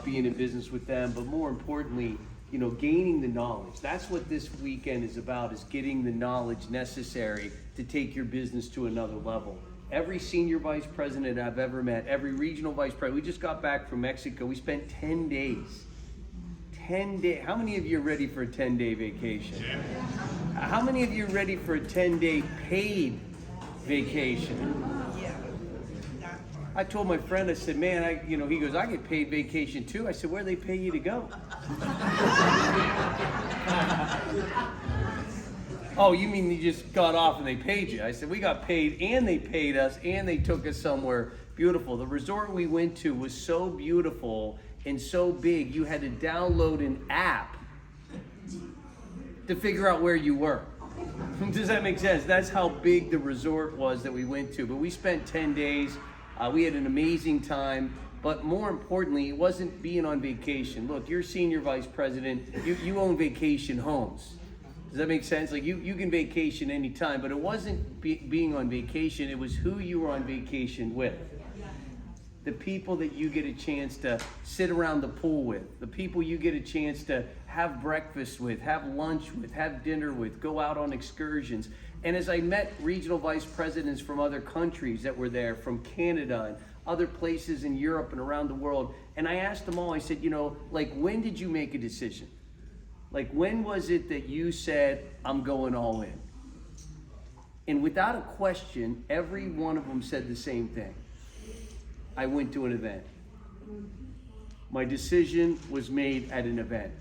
about being in business with them, but more importantly, you know, gaining the knowledge. That's what this weekend is about, is getting the knowledge necessary to take your business to another level. Every senior vice president I've ever met, every regional vice president, we just got back from Mexico. We spent 10 days. 10 days. How many of you are ready for a 10-day vacation? How many of you are ready for a 10-day paid vacation? I told my friend, I said, man, he goes, I get paid vacation too. I said, where do they pay you to go? Oh, you mean you just got off and they paid you? I said, we got paid and they paid us and they took us somewhere beautiful. The resort we went to was so beautiful and so big, you had to download an app to figure out where you were. Does that make sense? That's how big the resort was that we went to. But we spent 10 days. We had an amazing time. But more importantly, it wasn't being on vacation. Look, you're senior vice president. You own vacation homes. Does that make sense? Like you can vacation anytime, but it wasn't being on vacation. It was who you were on vacation with. The people that you get a chance to sit around the pool with, the people you get a chance to have breakfast with, have lunch with, have dinner with, go out on excursions. And as I met regional vice presidents from other countries that were there, from Canada and other places in Europe and around the world, and I asked them all, I said, when did you make a decision? Like, when was it that you said, I'm going all in? And without a question, every one of them said the same thing. I went to an event. My decision was made at an event.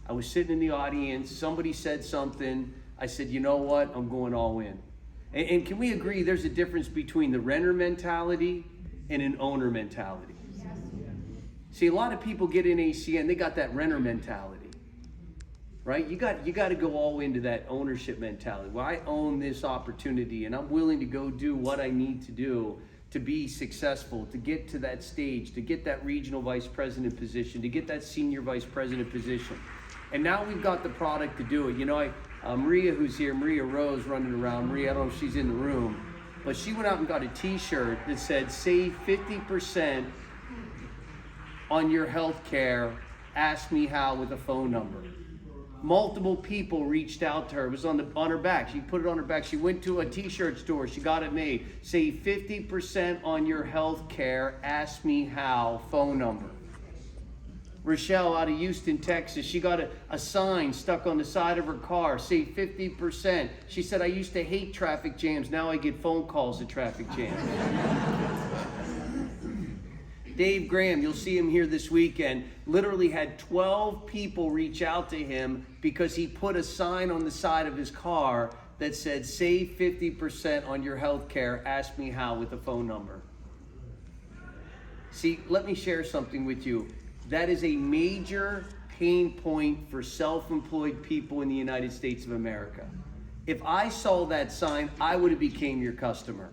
I was sitting in the audience, somebody said something, I said, you know what, I'm going all in. And can we agree there's a difference between the renter mentality and an owner mentality? See, a lot of people get in ACN, they got that renter mentality. Right? You got to go all into that ownership mentality. Well, I own this opportunity and I'm willing to go do what I need to do to be successful, to get to that stage, to get that regional vice president position, to get that senior vice president position. And now we've got the product to do it. Maria, who's here, Maria Rose running around. Maria, I don't know if she's in the room, but she went out and got a t-shirt that said, save 50% on your health care, ask me how, with a phone number. Multiple people reached out to her. It was on her back. She put it on her back. She went to a t-shirt store. She got it made. Save 50% on your health care. Ask me how. Phone number. Rochelle out of Houston, Texas. She got a sign stuck on the side of her car. Save 50%. She said, I used to hate traffic jams. Now I get phone calls at traffic jams. Dave Graham, you'll see him here this weekend, literally had 12 people reach out to him because he put a sign on the side of his car that said, save 50% on your health care, ask me how, with a phone number. See, let me share something with you. That is a major pain point for self-employed people in the United States of America. If I saw that sign, I would have became your customer.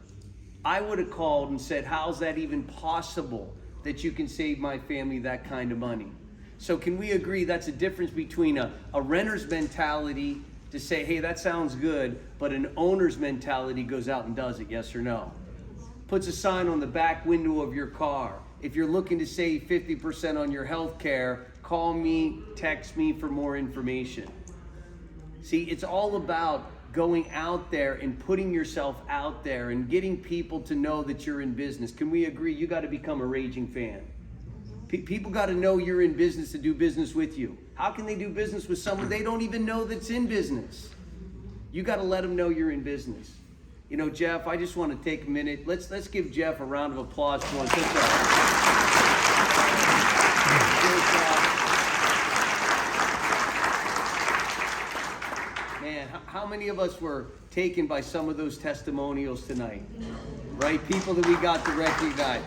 I would have called and said, how's that even possible that you can save my family that kind of money? So can we agree that's a difference between a renter's mentality to say, hey, that sounds good, but an owner's mentality goes out and does it, yes or no? Puts a sign on the back window of your car. If you're looking to save 50% on your health care, call me, text me for more information. See, it's all about going out there and putting yourself out there and getting people to know that you're in business. Can we agree? You got to become a raging fan. People got to know you're in business to do business with you. How can they do business with someone they don't even know that's in business? You got to let them know you're in business. Jeff, I just want to take a minute. Let's give Jeff a round of applause for once. Man, how many of us were taken by some of those testimonials tonight? Right? People that we got to recognize.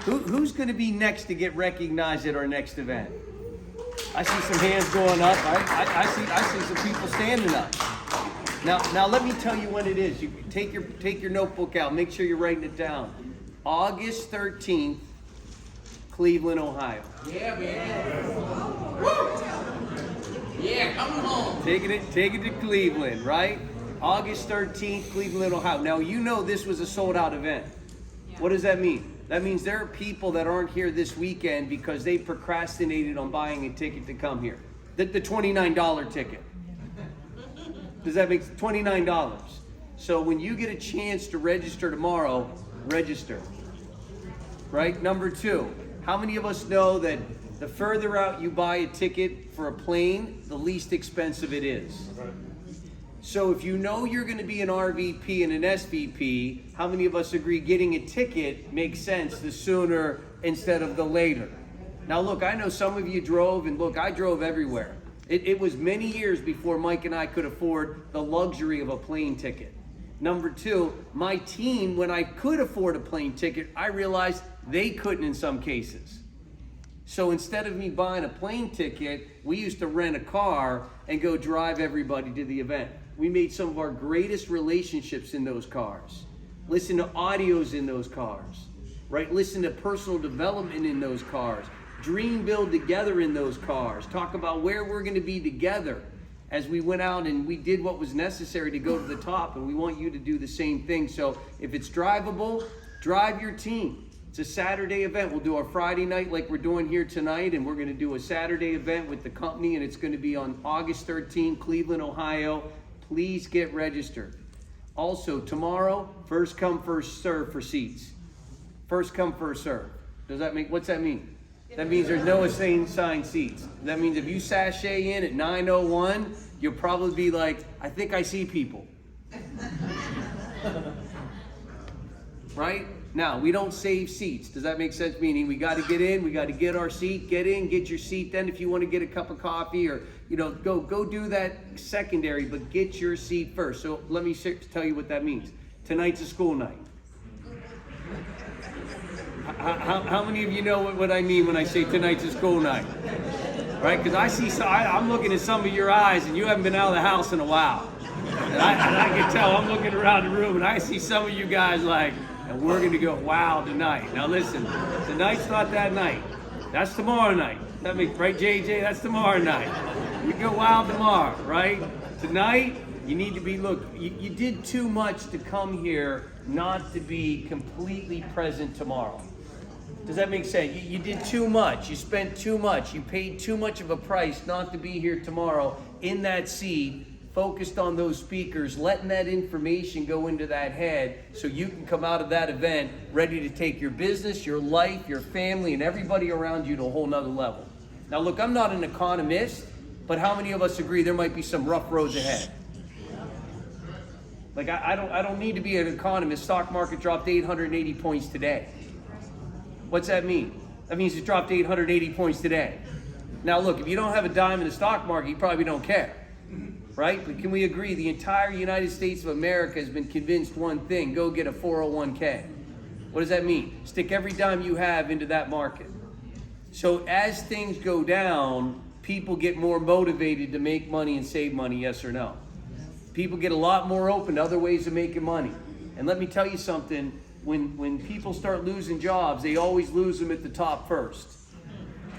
Who's going to be next to get recognized at our next event? I see some hands going up. I see some people standing up. Now let me tell you when it is. You take your notebook out. Make sure you're writing it down. August 13th, Cleveland, Ohio. Yeah, man. Woo! Yeah, coming home. Taking it to Cleveland, right? August 13th, Cleveland, Ohio. Now, this was a sold-out event. What does that mean? That means there are people that aren't here this weekend because they procrastinated on buying a ticket to come here. The $29 ticket. Does that make $29? So when you get a chance to register tomorrow, register. Right? Number two, how many of us know that the further out you buy a ticket for a plane, the least expensive it is? So if you know you're going to be an RVP and an SVP, how many of us agree getting a ticket makes sense the sooner instead of the later? Now look, I know some of you drove, and look, I drove everywhere. It was many years before Mike and I could afford the luxury of a plane ticket. Number two, my team, when I could afford a plane ticket, I realized they couldn't in some cases. So instead of me buying a plane ticket, we used to rent a car and go drive everybody to the event. We made some of our greatest relationships in those cars. Listen to audios in those cars, right? Listen to personal development in those cars. Dream build together in those cars. Talk about where we're going to be together as we went out and we did what was necessary to go to the top, and we want you to do the same thing. So if it's drivable, drive your team. It's a Saturday event. We'll do our Friday night like we're doing here tonight, and we're going to do a Saturday event with the company, and it's going to be on August 13th, Cleveland, Ohio. Please get registered. Also, tomorrow, first come, first serve for seats. First come, first serve. What's that mean? That means there's no assigned seats. That means if you sashay in at 9:01, you'll probably be like, I think I see people. Right? Now, we don't save seats. Does that make sense? Meaning we got to get in, we got to get our seat, get in, get your seat. Then if you want to get a cup of coffee or, go do that secondary, but get your seat first. So let me tell you what that means. Tonight's a school night. How many of you know what I mean when I say tonight's a school night? Right? Because I'm looking at some of your eyes and you haven't been out of the house in a while. And I can tell, I'm looking around the room and I see some of you guys like, and we're going to go wild tonight. Now listen, tonight's not that night. That's tomorrow night. That makes, right, JJ? That's tomorrow night. We go wild tomorrow, right? Tonight, you need to be, look, you did too much to come here not to be completely present tomorrow. Does that make sense? You did too much. You spent too much. You paid too much of a price not to be here tomorrow in that seat, focused on those speakers, letting that information go into that head so you can come out of that event ready to take your business, your life, your family, and everybody around you to a whole nother level. Now look, I'm not an economist, but how many of us agree there might be some rough roads ahead? Like I don't need to be an economist. Stock market dropped 880 points today. What's that mean? That means it dropped 880 points today. Now look, if you don't have a dime in the stock market, you probably don't care. Right? But can we agree the entire United States of America has been convinced one thing: go get a 401k. What does that mean? Stick every dime you have into that market. So as things go down, people get more motivated to make money and save money, yes or no? People get a lot more open to other ways of making money. And let me tell you something, when people start losing jobs, they always lose them at the top first.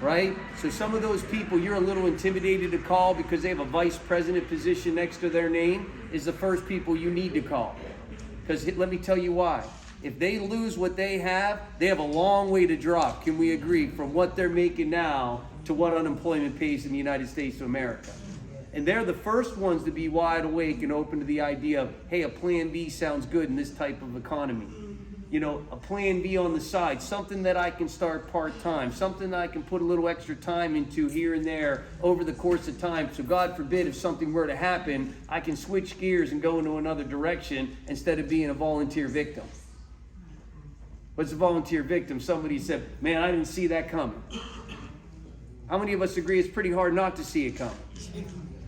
Right? So some of those people you're a little intimidated to call because they have a vice president position next to their name is the first people you need to call. Because let me tell you why. If they lose what they have a long way to drop, can we agree, from what they're making now to what unemployment pays in the United States of America. And they're the first ones to be wide awake and open to the idea of, hey, a plan B sounds good in this type of economy. A plan B on the side, something that I can start part-time, something that I can put a little extra time into here and there over the course of time. So God forbid if something were to happen, I can switch gears and go into another direction instead of being a volunteer victim. What's a volunteer victim? Somebody said, man, I didn't see that coming. How many of us agree it's pretty hard not to see it coming?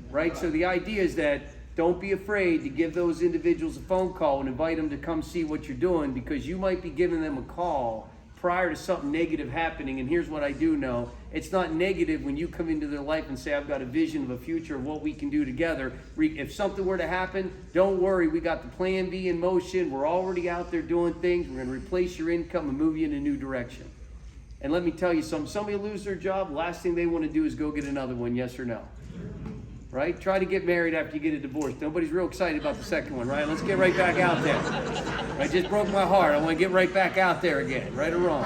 Right? So the idea is that don't be afraid to give those individuals a phone call and invite them to come see what you're doing, because you might be giving them a call prior to something negative happening. And here's what I do know. It's not negative when you come into their life and say, I've got a vision of a future of what we can do together. If something were to happen, don't worry. We got the plan B in motion. We're already out there doing things. We're going to replace your income and move you in a new direction. And let me tell you something. Somebody lose their job, last thing they want to do is go get another one, yes or no? Right? Try to get married after you get a divorce. Nobody's real excited about the second one, right? Let's get right back out there. I just broke my heart. I want to get right back out there again, right or wrong.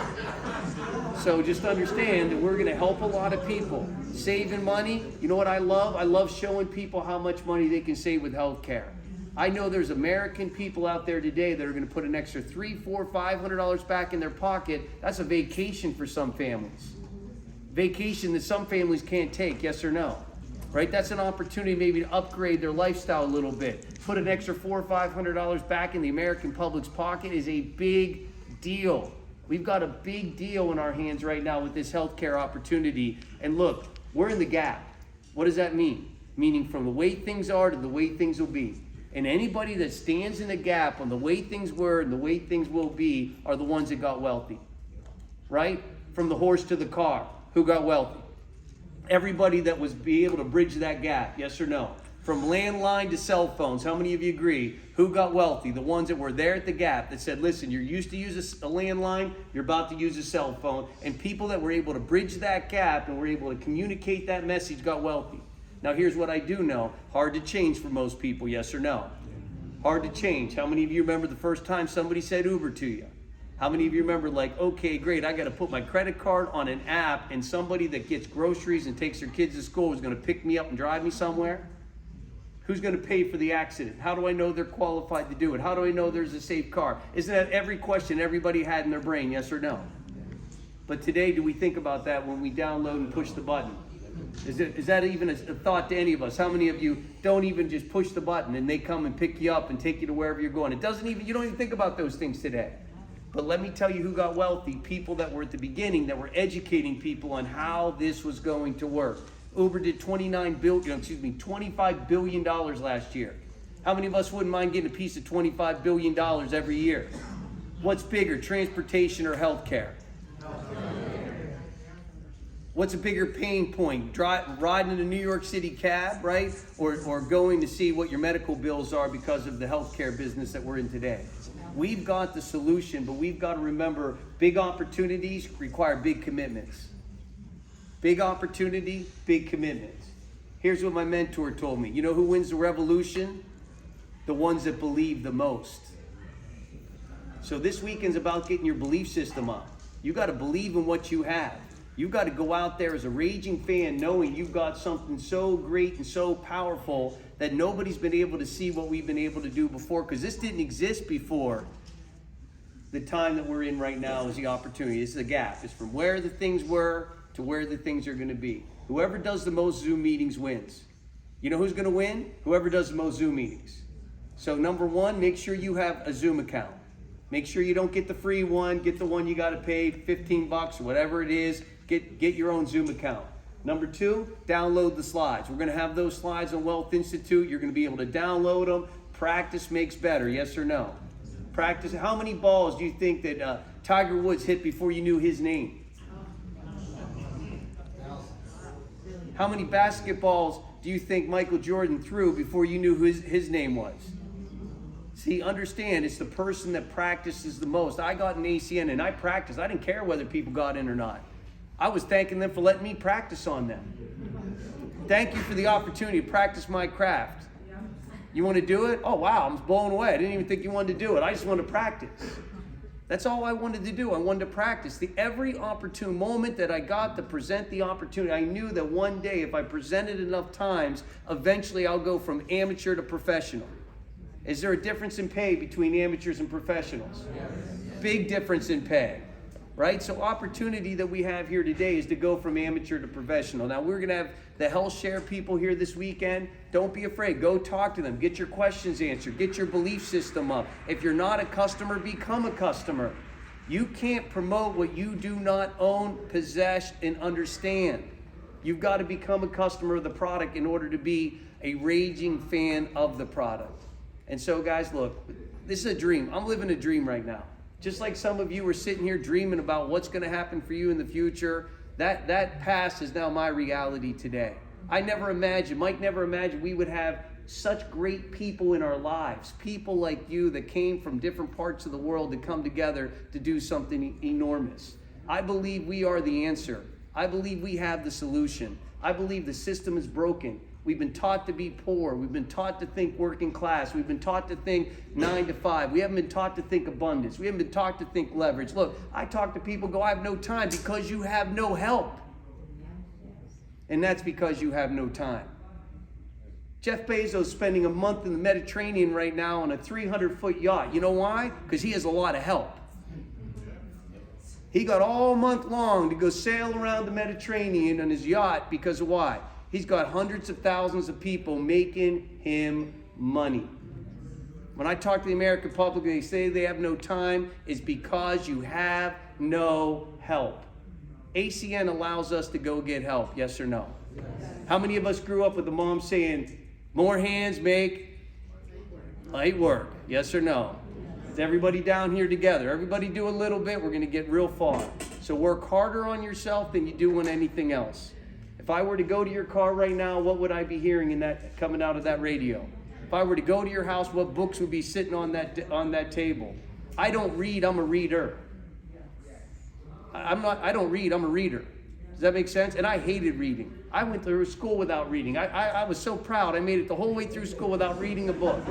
So just understand that we're going to help a lot of people. Saving money, you know what I love? I love showing people how much money they can save with health care. I know there's American people out there today that are going to put an extra $300, $400, $500 back in their pocket. That's a vacation for some families. Vacation that some families can't take, yes or no? Right? That's an opportunity maybe to upgrade their lifestyle a little bit. Put an extra $400 or $500 back in the American public's pocket is a big deal. We've got a big deal in our hands right now with this healthcare opportunity. And look, we're in the gap. What does that mean? Meaning from the way things are to the way things will be. And anybody that stands in the gap on the way things were and the way things will be are the ones that got wealthy. Right? From the horse to the car, who got wealthy? Everybody that was be able to bridge that gap, yes or no? From landline to cell phones, how many of you agree? Who got wealthy? The ones that were there at the gap that said, listen, you're used to use a landline, you're about to use a cell phone. And people that were able to bridge that gap and were able to communicate that message got wealthy. Now here's what I do know. Hard to change for most people, yes or no? Hard to change. How many of you remember the first time somebody said Uber to you? How many of you remember like, okay, great, I got to put my credit card on an app and somebody that gets groceries and takes their kids to school is going to pick me up and drive me somewhere? Who's going to pay for the accident? How do I know they're qualified to do it? How do I know there's a safe car? Isn't that every question everybody had in their brain, yes or no? But today, do we think about that when we download and push the button? Is that even a thought to any of us? How many of you don't even just push the button and they come and pick you up and take you to wherever you're going? You don't even think about those things today. But let me tell you who got wealthy. People that were at the beginning, that were educating people on how this was going to work. Uber did $25 billion last year. How many of us wouldn't mind getting a piece of $25 billion every year? What's bigger, transportation or healthcare? What's a bigger pain point? Riding in a New York City cab, right? Or going to see what your medical bills are because of the healthcare business that we're in today. We've got the solution, but we've got to remember big opportunities require big commitments. Big opportunity, big commitments. Here's what my mentor told me. You know who wins the revolution? The ones that believe the most. So this weekend's about getting your belief system up. You got to believe in what you have. You've got to go out there as a raging fan knowing you've got something so great and so powerful that nobody's been able to see what we've been able to do before, because this didn't exist before. The time that we're in right now is the opportunity. It's the gap. It's from where the things were to where the things are going to be. Whoever does the most Zoom meetings wins. You know who's going to win? Whoever does the most Zoom meetings. So number one, make sure you have a Zoom account. Make sure you don't get the free one. Get the one you got to pay $15 or whatever it is. Get your own Zoom account. Number two, download the slides. We're going to have those slides on Wealth Institute. You're going to be able to download them. Practice makes better, yes or no? Practice. How many balls do you think that Tiger Woods hit before you knew his name? How many basketballs do you think Michael Jordan threw before you knew who his name was? See, understand, it's the person that practices the most. I got an ACN and I practiced. I didn't care whether people got in or not. I was thanking them for letting me practice on them. Thank you for the opportunity to practice my craft. You want to do it? Oh, wow, I'm blown away. I didn't even think you wanted to do it. I just wanted to practice. That's all I wanted to do. I wanted to practice. Every opportune moment that I got to present the opportunity, I knew that one day if I presented enough times, eventually I'll go from amateur to professional. Is there a difference in pay between amateurs and professionals? Yes. Big difference in pay. Right? So opportunity that we have here today is to go from amateur to professional. Now we're going to have the Health Share people here this weekend. Don't be afraid. Go talk to them. Get your questions answered. Get your belief system up. If you're not a customer, become a customer. You can't promote what you do not own, possess, and understand. You've got to become a customer of the product in order to be a raging fan of the product. And so guys, look, this is a dream. I'm living a dream right now. Just like some of you are sitting here dreaming about what's going to happen for you in the future, that past is now my reality today. Mike never imagined we would have such great people in our lives, people like you that came from different parts of the world to come together to do something enormous. I believe we are the answer. I believe we have the solution. I believe the system is broken. We've been taught to be poor. We've been taught to think working class. We've been taught to think 9 to 5. We haven't been taught to think abundance. We haven't been taught to think leverage. Look, I talk to people, go, I have no time, because you have no help. And that's because you have no time. Jeff Bezos spending a month in the Mediterranean right now on a 300-foot yacht. You know why? Because he has a lot of help. He got all month long to go sail around the Mediterranean on his yacht because of why? He's got hundreds of thousands of people making him money. When I talk to the American public, they say they have no time. It's because you have no help. ACN allows us to go get help, yes or no? Yes. How many of us grew up with a mom saying, more hands make light work, yes or no? Is everybody down here together? Everybody do a little bit, we're going to get real far. So work harder on yourself than you do on anything else. If I were to go to your car right now, what would I be hearing in that coming out of that radio? If I were to go to your house, what books would be sitting on that table? I don't read, I'm a reader. I don't read, I'm a reader. Does that make sense? And I hated reading. I went through school without reading. I was so proud. I made it the whole way through school without reading a book.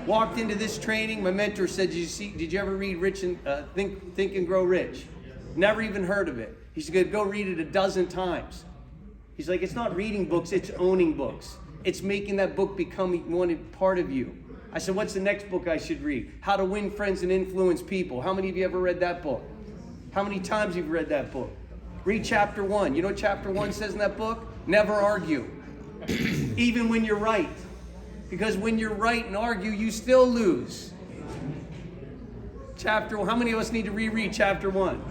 Walked into this training, my mentor said, did you ever read Rich and Think and Grow Rich? Never even heard of it. He said, go read it 12 times. He's like, it's not reading books, it's owning books. It's making that book become one part of you. I said, what's the next book I should read? How to Win Friends and Influence People. How many of you ever read that book? How many times have you read that book? Read chapter 1. You know what chapter 1 says in that book? Never argue. Even when you're right. Because when you're right and argue, you still lose. How many of us need to reread chapter 1?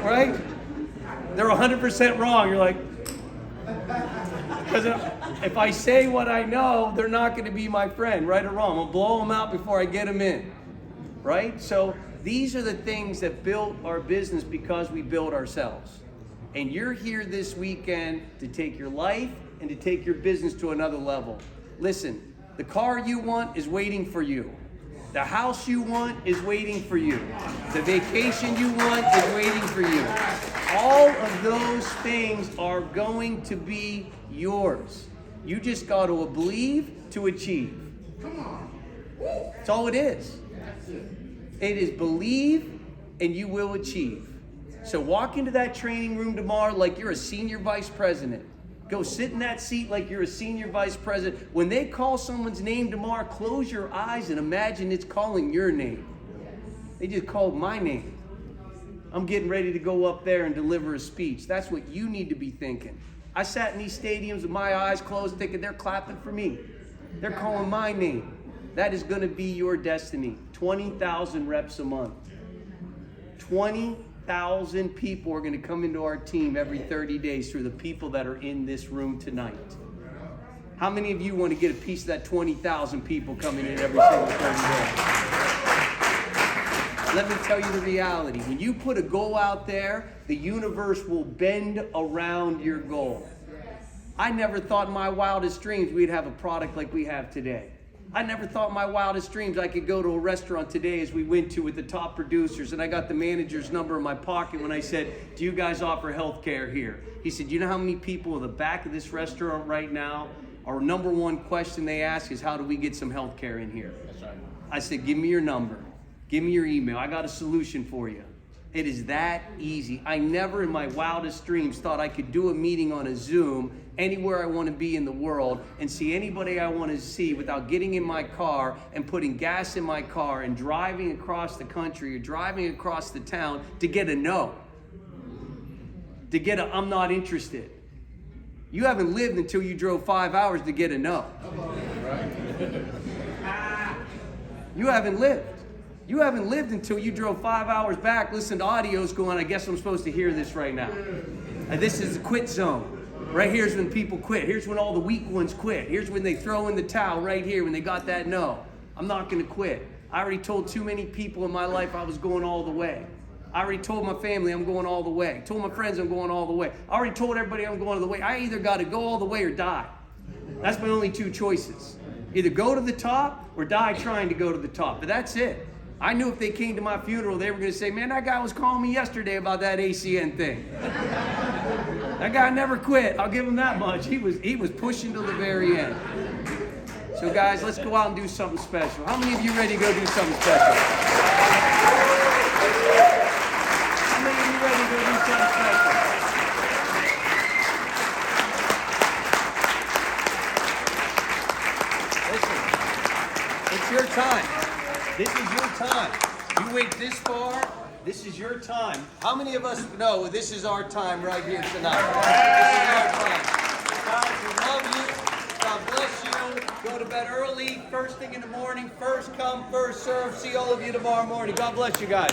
Right? They're 100% wrong. You're like, because if I say what I know, they're not going to be my friend, right or wrong. I'll blow them out before I get them in, right? So these are the things that built our business because we built ourselves. And you're here this weekend to take your life and to take your business to another level. Listen, the car you want is waiting for you. The house you want is waiting for you. The vacation you want is waiting for you. All of those things are going to be yours. You just got to believe to achieve. That's all it is. It is believe and you will achieve. So walk into that training room tomorrow like you're a senior vice president. Go sit in that seat like you're a senior vice president. When they call someone's name tomorrow, close your eyes and imagine it's calling your name. They just called my name. I'm getting ready to go up there and deliver a speech. That's what you need to be thinking. I sat in these stadiums with my eyes closed thinking they're clapping for me. They're calling my name. That is going to be your destiny. 20,000 reps a month. 20,000 people are going to come into our team every 30 days through the people that are in this room tonight. How many of you want to get a piece of that 20,000 people coming in every single 30 days? Let me tell you the reality. When you put a goal out there, the universe will bend around your goal. I never thought in my wildest dreams we'd have a product like we have today. I never thought in my wildest dreams I could go to a restaurant today as we went to with the top producers, and I got the manager's number in my pocket when I said, do you guys offer health care here? He said, you know how many people in the back of this restaurant right now, our number one question they ask is, how do we get some health care in here? That's right. I said, give me your number. Give me your email. I got a solution for you. It is that easy. I never in my wildest dreams thought I could do a meeting on a Zoom anywhere I want to be in the world and see anybody I want to see without getting in my car and putting gas in my car and driving across the country or driving across the town to get a no. To get a I'm not interested. You haven't lived until you drove 5 hours to get a no. You haven't lived. You haven't lived until you drove 5 hours back, listened to audios going, I guess I'm supposed to hear this right now. And this is the quit zone. Right here's when people quit. Here's when all the weak ones quit. Here's when they throw in the towel right here when they got that no. I'm not going to quit. I already told too many people in my life I was going all the way. I already told my family I'm going all the way. Told my friends I'm going all the way. I already told everybody I'm going all the way. I either got to go all the way or die. That's my only two choices. Either go to the top or die trying to go to the top. But that's it. I knew if they came to my funeral, they were going to say, man, that guy was calling me yesterday about that ACN thing. That guy never quit. I'll give him that much. He was pushing till the very end. So guys, let's go out and do something special. How many of you ready to go do something special? How many of you ready to go do something special? Listen, it's your time. This is your time. You wait this far. This is your time. How many of us know this is our time right here tonight? This is our time. Guys, we love you. God bless you. Go to bed early, first thing in the morning. First come, first serve. See all of you tomorrow morning. God bless you guys.